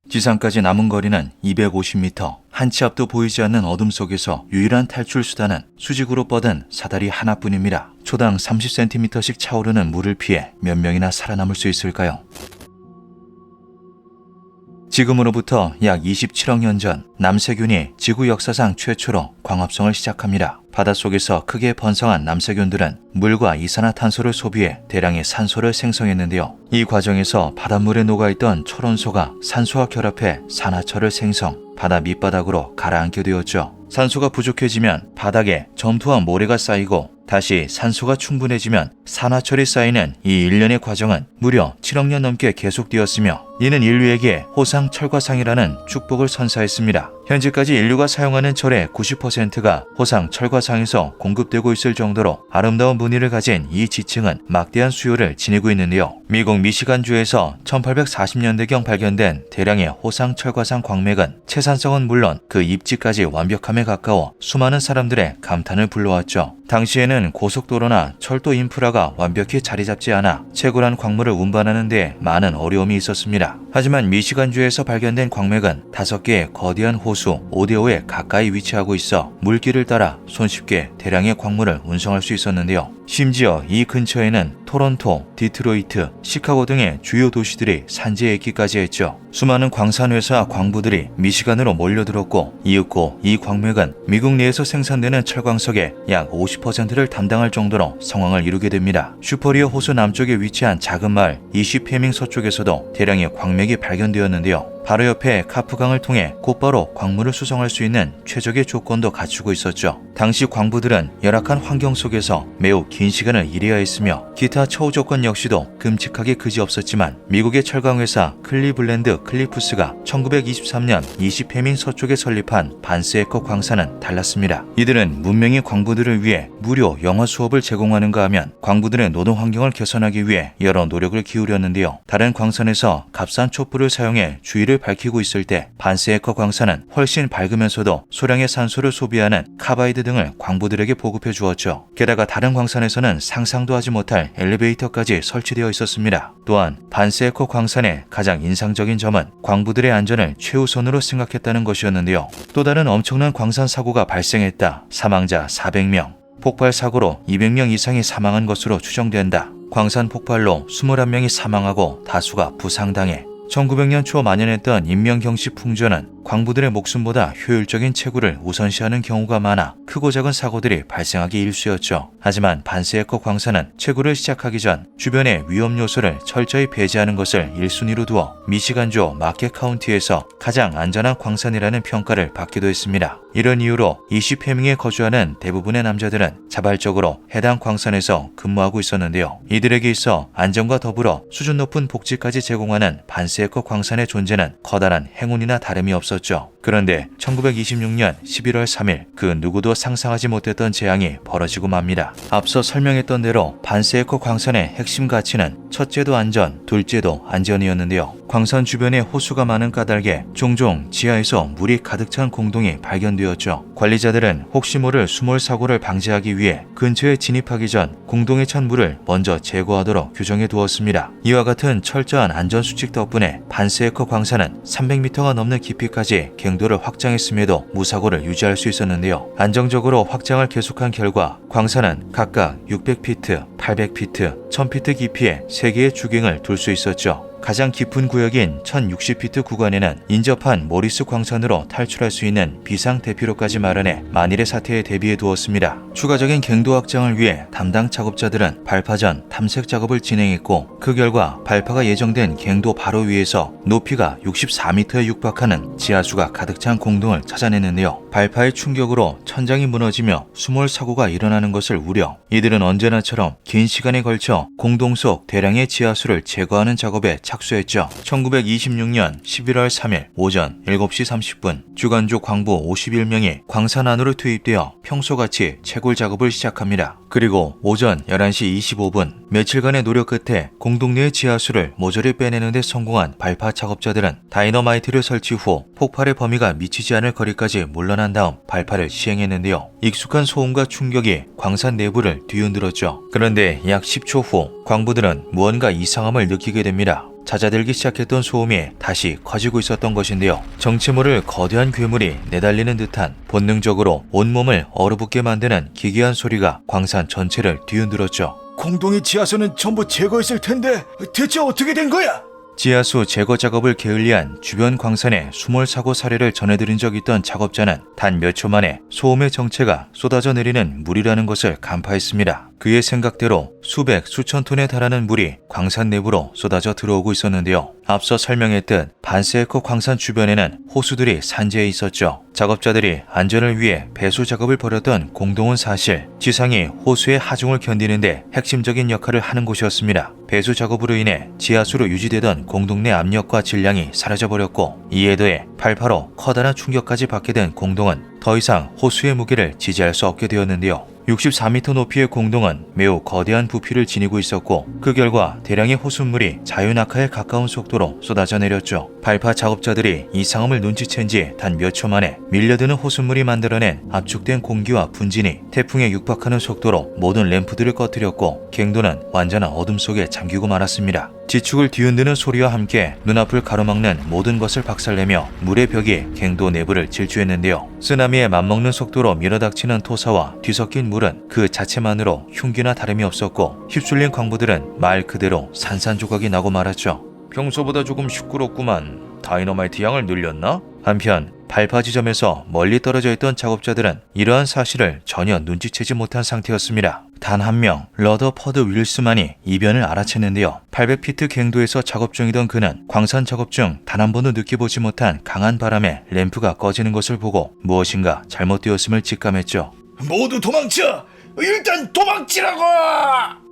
지상까지 남은 거리는 250m. 한 치 앞도 보이지 않는 어둠 속에서 유일한 탈출 수단은 수직으로 뻗은 사다리 하나뿐입니다. 초당 30cm씩 차오르는 물을 피해 몇 명이나 살아남을 수 있을까요? 지금으로부터 약 27억 년 전 남세균이 지구 역사상 최초로 광합성을 시작합니다. 바닷속에서 크게 번성한 남세균들은 물과 이산화탄소를 소비해 대량의 산소를 생성했는데요. 이 과정에서 바닷물에 녹아있던 철원소가 산소와 결합해 산화철을 생성, 바다 밑바닥으로 가라앉게 되었죠. 산소가 부족해지면 바닥에 점토와 모래가 쌓이고 다시 산소가 충분해지면 산화철이 쌓이는 이 일련의 과정은 무려 7억 년 넘게 계속되었으며 이는 인류에게 호상철과상이라는 축복을 선사했습니다. 현재까지 인류가 사용하는 철의 90%가 호상철과상에서 공급되고 있을 정도로 아름다운 무늬를 가진 이 지층은 막대한 수요를 지니고 있는데요. 미국 미시간주에서 1840년대경 발견된 대량의 호상철과상 광맥은 채산성은 물론 그 입지까지 완벽함에 가까워 수많은 사람들의 감탄을 불러왔죠. 당시에는 고속도로나 철도 인프라가 완벽히 자리 잡지 않아 채굴한 광물을 운반하는 데 많은 어려움이 있었습니다. 하지만 미시간주에서 발견된 광맥은 5개의 거대한 호수 오데오에 가까이 위치하고 있어 물길을 따라 손쉽게 대량의 광물을 운송할 수 있었는데요. 심지어 이 근처에는 토론토, 디트로이트, 시카고 등의 주요 도시들이 산지에 있기까지 했죠. 수많은 광산회사 광부들이 미시간으로 몰려들었고 이윽고 이 광맥은 미국 내에서 생산되는 철광석의 약 50%를 담당할 정도로 성황을 이루게 됩니다. 슈퍼리어 호수 남쪽에 위치한 작은 마을 이시페밍 서쪽에서도 대량의 광맥이 발견되었는데요. 바로 옆에 카프강을 통해 곧바로 광물을 수송할 수 있는 최적의 조건도 갖추고 있었죠. 당시 광부들은 열악한 환경 속에서 매우 긴 시간을 일해야 했으며 기타 처우 조건 역시도 끔찍하게 그지없었지만 미국의 철강회사 클리블랜드 클리프스가 1923년 이시페밍 서쪽에 설립한 반스에커 광산은 달랐습니다. 이들은 문명의 광부들을 위해 무료 영어 수업을 제공하는가 하면 광부들의 노동 환경을 개선하기 위해 여러 노력을 기울였는데요. 다른 광산에서 값싼 촛불을 사용해 주위를 밝히고 있을 때 반스에커 광산은 훨씬 밝으면서도 소량의 산소를 소비하는 카바이드 등을 광부들에게 보급해 주었죠. 게다가 다른 광산에서는 상상도 하지 못할 엘리베이터까지 설치되어 있었습니다. 또한 반스에커 광산의 가장 인상적인 점은 광부들의 안전을 최우선으로 생각했다는 것이었는데요. 또 다른 엄청난 광산 사고가 발생했다. 사망자 400명, 폭발 사고로 200명 이상이 사망한 것으로 추정된다. 광산 폭발로 21명이 사망하고 다수가 부상당해 1900년 초 만연했던 인명경시 풍조는 광부들의 목숨보다 효율적인 채굴을 우선시하는 경우가 많아 크고 작은 사고들이 발생하기 일쑤였죠. 하지만 반스에커 광산은 채굴을 시작하기 전 주변의 위험 요소를 철저히 배제하는 것을 1순위로 두어 미시간주 마켓 카운티에서 가장 안전한 광산이라는 평가를 받기도 했습니다. 이런 이유로 이시페밍에 거주하는 대부분의 남자들은 자발적으로 해당 광산에서 근무하고 있었는데요. 이들에게 있어 안전과 더불어 수준 높은 복지까지 제공하는 반스에커 광산의 존재는 커다란 행운이나 다름이 없었죠. 그런데 1926년 11월 3일 그 누구도 상상하지 못했던 재앙이 벌어지고 맙니다. 앞서 설명했던 대로 반스에커 광산의 핵심 가치는 첫째도 안전, 둘째도 안전이었는데요. 광산 주변에 호수가 많은 까닭에 종종 지하에서 물이 가득 찬 공동이 발견되었죠. 관리자들은 혹시 모를 수몰 사고를 방지하기 위해 근처에 진입하기 전 공동에 찬 물을 먼저 제거하도록 규정해 두었습니다. 이와 같은 철저한 안전수칙 덕분에 반스에커 광산은 300m가 넘는 깊이까지 갱도를 확장했음에도 무사고를 유지할 수 있었는데요. 안정적으로 확장을 계속한 결과 광산은 각각 600피트, 800피트, 1000피트 깊이의 3개의 주갱을 둘 수 있었죠. 가장 깊은 구역인 1060피트 구간에는 인접한 모리스 광산으로 탈출할 수 있는 비상 대피로까지 마련해 만일의 사태에 대비해 두었습니다. 추가적인 갱도 확장을 위해 담당 작업자들은 발파 전 탐색 작업을 진행했고 그 결과 발파가 예정된 갱도 바로 위에서 높이가 64m에 육박하는 지하수가 가득 찬 공동을 찾아냈는데요. 발파의 충격으로 천장이 무너지며 수몰 사고가 일어나는 것을 우려 이들은 언제나처럼 긴 시간에 걸쳐 공동 속 대량의 지하수를 제거하는 작업에 착수했죠. 1926년 11월 3일 오전 7시 30분 주간조 광부 51명이 광산 안으로 투입되어 평소같이 채굴 작업을 시작합니다. 그리고 오전 11시 25분 며칠간의 노력 끝에 공동내의 지하수를 모조리 빼내는 데 성공한 발파 작업자들은 다이너마이트를 설치 후 폭발의 범위가 미치지 않을 거리까지 물러난 다음 발파를 시행했는데요. 익숙한 소음과 충격이 광산 내부를 뒤흔들었죠. 그런데 약 10초 후 광부들은 무언가 이상함을 느끼게 됩니다. 잦아들기 시작했던 소음이 다시 커지고 있었던 것인데요. 정체 모를 거대한 괴물이 내달리는 듯한 본능적으로 온몸을 얼어붙게 만드는 기괴한 소리가 광산 전체를 뒤흔들었죠. 공동의 지하수는 전부 제거했을 텐데 대체 어떻게 된 거야? 지하수 제거 작업을 게을리한 주변 광산의 수몰 사고 사례를 전해드린 적 있던 작업자는 단 몇 초 만에 소음의 정체가 쏟아져 내리는 물이라는 것을 간파했습니다. 그의 생각대로 수백, 수천 톤에 달하는 물이 광산 내부로 쏟아져 들어오고 있었는데요. 앞서 설명했듯 반세에커 광산 주변에는 호수들이 산재해 있었죠. 작업자들이 안전을 위해 배수 작업을 벌였던 공동은 사실 지상이 호수의 하중을 견디는데 핵심적인 역할을 하는 곳이었습니다. 배수 작업으로 인해 지하수로 유지되던 공동 내 압력과 질량이 사라져버렸고 이에 더해 발파로 커다란 충격까지 받게 된 공동은 더 이상 호수의 무게를 지지할 수 없게 되었는데요. 64m 높이의 공동은 매우 거대한 부피를 지니고 있었고 그 결과 대량의 호수물이 자유낙하에 가까운 속도로 쏟아져 내렸죠. 발파 작업자들이 이상함을 눈치챈 지 단 몇 초 만에 밀려드는 호수물이 만들어낸 압축된 공기와 분진이 태풍에 육박하는 속도로 모든 램프들을 꺼뜨렸고 갱도는 완전한 어둠 속에 잠기고 말았습니다. 지축을 뒤흔드는 소리와 함께 눈앞을 가로막는 모든 것을 박살내며 물의 벽이 갱도 내부를 질주했는데요. 쓰나미에 맞먹는 속도로 밀어닥치는 토사와 뒤섞인 물은 그 자체만으로 흉기나 다름이 없었고 휩쓸린 광부들은 말 그대로 산산조각이 나고 말았죠. 평소보다 조금 시끄럽구만. 다이너마이트 양을 늘렸나? 한편 발파 지점에서 멀리 떨어져 있던 작업자들은 이러한 사실을 전혀 눈치채지 못한 상태였습니다. 단 한 명, 러더퍼드 윌스만이 이변을 알아챘는데요. 800피트 갱도에서 작업 중이던 그는 광산 작업 중 단 한 번도 느껴보지 못한 강한 바람에 램프가 꺼지는 것을 보고 무엇인가 잘못되었음을 직감했죠. 모두 도망쳐! 일단 도망치라고!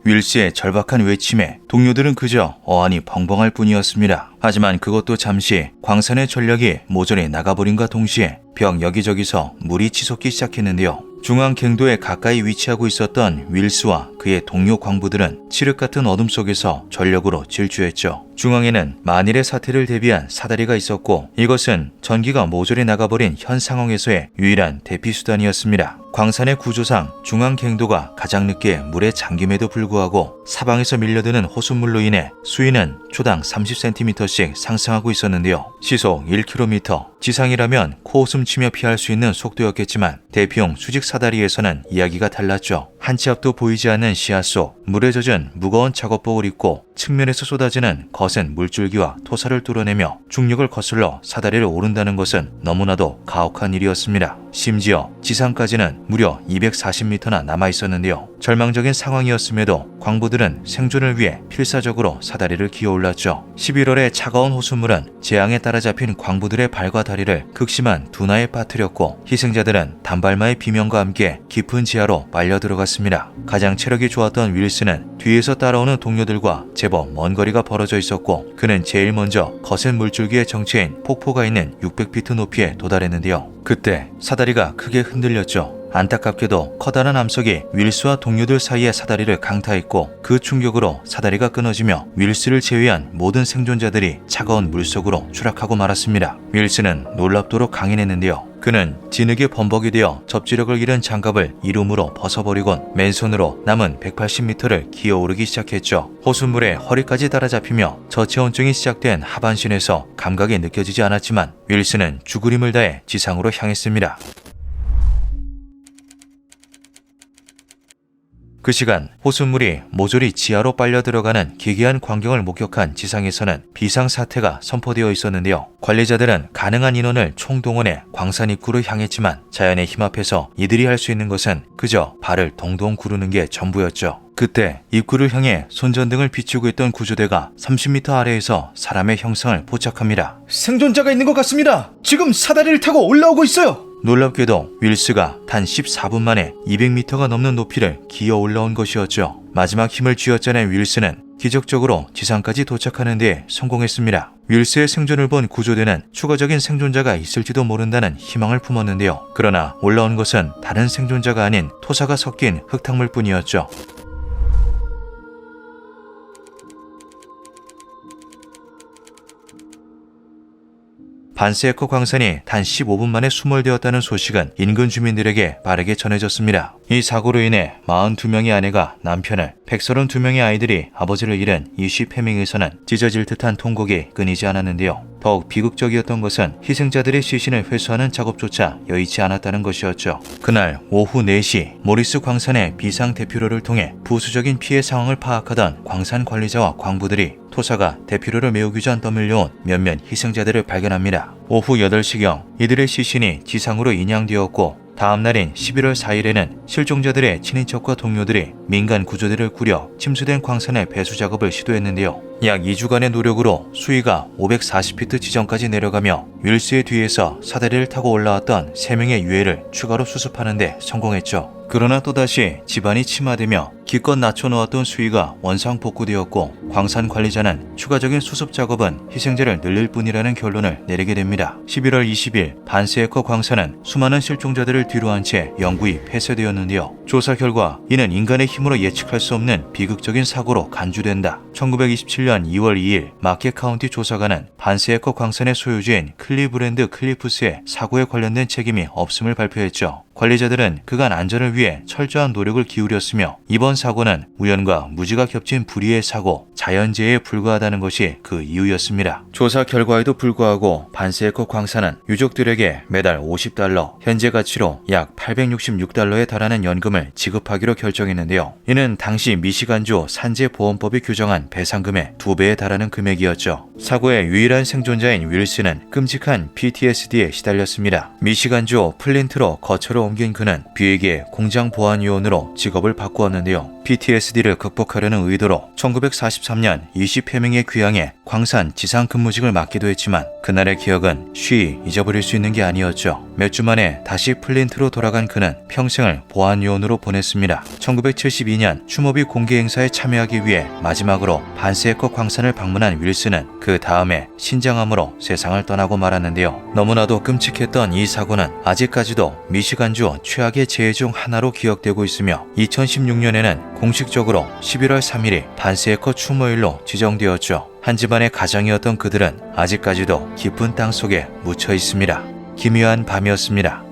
윌스의 절박한 외침에 동료들은 그저 어안이 벙벙할 뿐이었습니다. 하지만 그것도 잠시 광산의 전력이 모조리 나가버림과 동시에 벽 여기저기서 물이 치솟기 시작했는데요. 중앙 갱도에 가까이 위치하고 있었던 윌스와 그의 동료 광부들은 칠흑 같은 어둠 속에서 전력으로 질주했죠. 중앙에는 만일의 사태를 대비한 사다리가 있었고 이것은 전기가 모조리 나가버린 현 상황에서의 유일한 대피 수단이었습니다. 광산의 구조상 중앙 갱도가 가장 늦게 물에 잠김에도 불구하고 사방에서 밀려드는 호수물로 인해 수위는 초당 30cm씩 상승하고 있었는데요. 시속 1km, 지상이라면 코웃음 치며 피할 수 있는 속도였겠지만 대피용 수직 사다리에서는 이야기가 달랐죠. 한 치 앞도 보이지 않는 시야 속 물에 젖은 무거운 작업복을 입고 측면에서 쏟아지는 거센 물줄기와 토사를 뚫어내며 중력을 거슬러 사다리를 오른다는 것은 너무나도 가혹한 일이었습니다. 심지어 지상까지는 무려 240m나 남아있었는데요. 절망적인 상황이었음에도 광부들은 생존을 위해 필사적으로 사다리를 기어올랐죠. 11월의 차가운 호수물은 재앙에 따라잡힌 광부들의 발과 다리를 극심한 둔화에 빠뜨렸고 희생자들은 단발마의 비명과 함께 깊은 지하로 빨려 들어갔습니다. 가장 체력이 좋았던 윌스는 뒤에서 따라오는 동료들과 제법 먼 거리가 벌어져 있었고 그는 제일 먼저 거센 물줄기의 정체인 폭포가 있는 600피트 높이에 도달했는데요. 그때 사다리가 크게 흔들렸죠. 안타깝게도 커다란 암석이 윌스와 동료들 사이의 사다리를 강타했고 그 충격으로 사다리가 끊어지며 윌스를 제외한 모든 생존자들이 차가운 물속으로 추락하고 말았습니다. 윌스는 놀랍도록 강인했는데요. 그는 진흙에 범벅이 되어 접지력을 잃은 장갑을 이룸으로 벗어버리곤 맨손으로 남은 180m를 기어오르기 시작했죠. 호수물에 허리까지 따라잡히며 저체온증이 시작된 하반신에서 감각이 느껴지지 않았지만 윌스는 죽을 힘을 다해 지상으로 향했습니다. 그 시간 호수물이 모조리 지하로 빨려 들어가는 기괴한 광경을 목격한 지상에서는 비상사태가 선포되어 있었는데요. 관리자들은 가능한 인원을 총동원해 광산 입구로 향했지만 자연의 힘 앞에서 이들이 할 수 있는 것은 그저 발을 동동 구르는 게 전부였죠. 그때 입구를 향해 손전등을 비추고 있던 구조대가 30m 아래에서 사람의 형상을 포착합니다. 생존자가 있는 것 같습니다. 지금 사다리를 타고 올라오고 있어요. 놀랍게도 윌스가 단 14분 만에 200m가 넘는 높이를 기어 올라온 것이었죠. 마지막 힘을 쥐어짜낸 윌스는 기적적으로 지상까지 도착하는 데 성공했습니다. 윌스의 생존을 본 구조대는 추가적인 생존자가 있을지도 모른다는 희망을 품었는데요. 그러나 올라온 것은 다른 생존자가 아닌 토사가 섞인 흙탕물뿐이었죠. 반스에커 광산이 단 15분 만에 수몰되었다는 소식은 인근 주민들에게 빠르게 전해졌습니다. 이 사고로 인해 42명의 아내가 남편을, 132명의 아이들이 아버지를 잃은 이 쉬페밍에서는 찢어질 듯한 통곡이 끊이지 않았는데요. 더욱 비극적이었던 것은 희생자들의 시신을 회수하는 작업조차 여의치 않았다는 것이었죠. 그날 오후 4시 모리스 광산의 비상 대피로를 통해 부수적인 피해 상황을 파악하던 광산 관리자와 광부들이 토사가 대피로를 메우기 전 떠밀려온 몇몇 희생자들을 발견합니다. 오후 8시경 이들의 시신이 지상으로 인양되었고 다음 날인 11월 4일에는 실종자들의 친인척과 동료들이 민간 구조대를 꾸려 침수된 광산의 배수 작업을 시도했는데요. 약 2주간의 노력으로 수위가 540피트 지점까지 내려가며 윌스의 뒤에서 사다리를 타고 올라왔던 3명의 유해를 추가로 수습하는 데 성공했죠. 그러나 또다시 집안이 침하되며 기껏 낮춰놓았던 수위가 원상복구되었고 광산 관리자는 추가적인 수습 작업은 희생자를 늘릴 뿐이라는 결론을 내리게 됩니다. 11월 20일 반스에커 광산은 수많은 실종자들을 뒤로한 채 영구히 폐쇄되었는데요. 조사 결과 이는 인간의 힘으로 예측할 수 없는 비극적인 사고로 간주된다. 1927년 2월 2일 마켓 카운티 조사관은 반스에커 광산의 소유주인 클리브랜드 클리프스의 사고에 관련된 책임이 없음을 발표했죠. 관리자들은 그간 안전을 위해 철저한 노력을 기울였으며 이번 사고는 우연과 무지가 겹친 불의의 사고, 자연재해에 불과하다는 것이 그 이유였습니다. 조사 결과에도 불구하고 반스에커 광산은 유족들에게 매달 $50, 현재 가치로 약 $866에 달하는 연금을 지급하기로 결정했는데요. 이는 당시 미시간주 산재보험법이 규정한 배상금의 2배에 달하는 금액이었죠. 사고의 유일한 생존자인 윌스는 끔찍한 PTSD에 시달렸습니다. 미시간주 플린트로 거처로 옮긴 그는 뷔에게 공장 보안요원으로 직업을 바꾸었는데요. PTSD를 극복하려는 의도로 1943년 20회명의 귀향에 광산 지상 근무직을 맡기도 했지만 그날의 기억은 쉬이 잊어버릴 수 있는 게 아니었죠. 몇 주 만에 다시 플린트로 돌아간 그는 평생을 보안요원으로 보냈습니다. 1972년 추모비 공개 행사에 참여하기 위해 마지막으로 반스에커 광산을 방문한 윌스는 그 다음에 신장암으로 세상을 떠나고 말았는데요. 너무나도 끔찍했던 이 사고는 아직까지도 미시간주 최악의 재해 중 하나로 기억되고 있으며 2016년에는 공식적으로 11월 3일이 반스에커 추모일로 지정되었죠. 한 집안의 가장이었던 그들은 아직까지도 깊은 땅 속에 묻혀 있습니다. 기묘한 밤이었습니다.